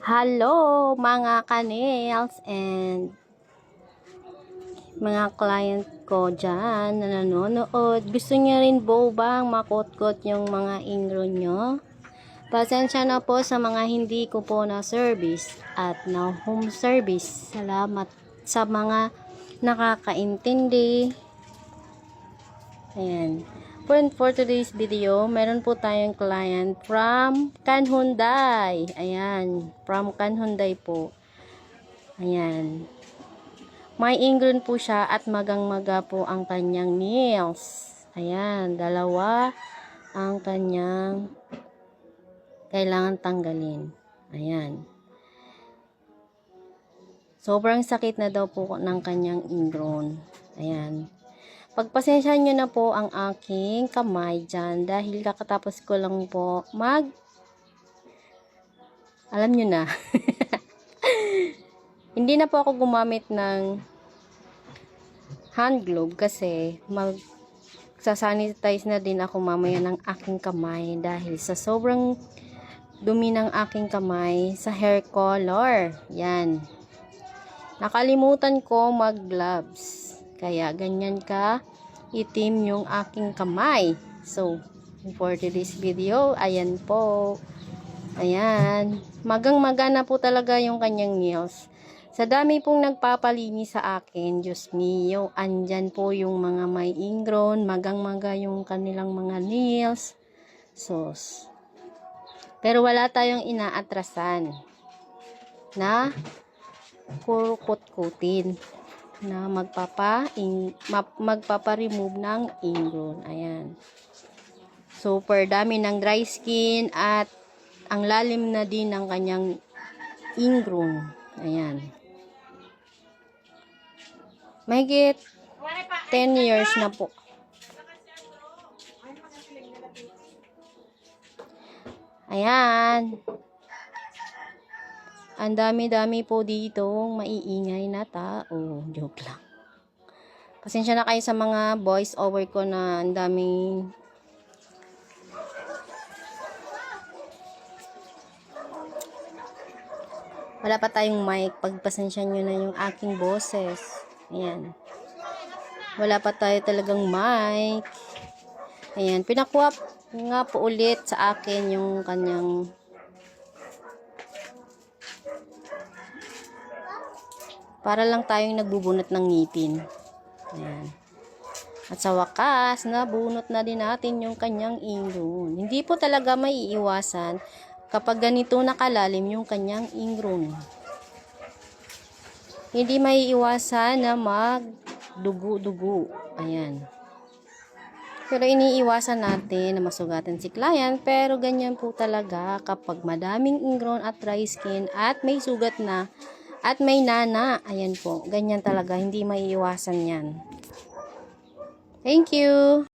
Hello mga ka-nails and mga client ko dyan na nanonood. Gusto niyo rin po bang makot-kot yung mga ingrown nyo? Pasensya na po sa mga hindi ko po na service at na home service. Salamat sa mga nakakaintindi. Ayan. For today's video, meron po tayong client from Can Hyundai. Ayan. From Can Hyundai po. Ayan. May ingrown po siya at magang-maga po ang kanyang nails. Ayan. Dalawa ang kanyang kailangan tanggalin. Ayan. Sobrang sakit na daw po ng kanyang ingrown. Ayan. Pagpasensyahan nyo na po ang aking kamay dyan dahil kakatapos ko lang po alam nyo na. Hindi na po ako gumamit ng hand glove kasi magsasanitize na din ako mamaya ng aking kamay dahil sa sobrang dumi ng aking kamay sa hair color. Yan. Nakalimutan ko mag gloves. Kaya ganyan ka itim yung aking kamay. So, for today's video, ayan po. Ayan. Magang-maga na po talaga yung kanyang nails. Sa dami pong nagpapalinis sa akin, Diyos mio, andyan po yung mga may ingrown, magang-maga yung kanilang mga nails. So, pero wala tayong inaatrasan na kurukut-kutin na magpapa-remove ng ingrown. Ayan. Super dami ng dry skin at ang lalim na din ng kanyang ingrown. Ayan. Mahigit 10 years na po. Ayan. Ang dami-dami po dito maiingay na tao. Joke lang. Pasensya na kayo sa mga voice over ko na ang daming wala pa tayong mic. Pagpasensya nyo na yung aking boses. Ayan. Wala pa tayo talagang mic. Ayan. Pinakuha nga po ulit sa akin yung kanyang para lang tayong nagbubunot ng ngipin. Ayan. At sa wakas, nabunot na din natin yung kanyang ingrown. Hindi po talaga maiiwasan kapag ganito nakalalim yung kanyang ingrown. Hindi maiiwasan na magdugo-dugo. Ayan. Pero iniiwasan natin na masugatan si client. Pero ganyan po talaga kapag madaming ingrown at dry skin at may sugat na at may nana, ayan po, ganyan talaga, hindi maiiwasan yan. Thank you!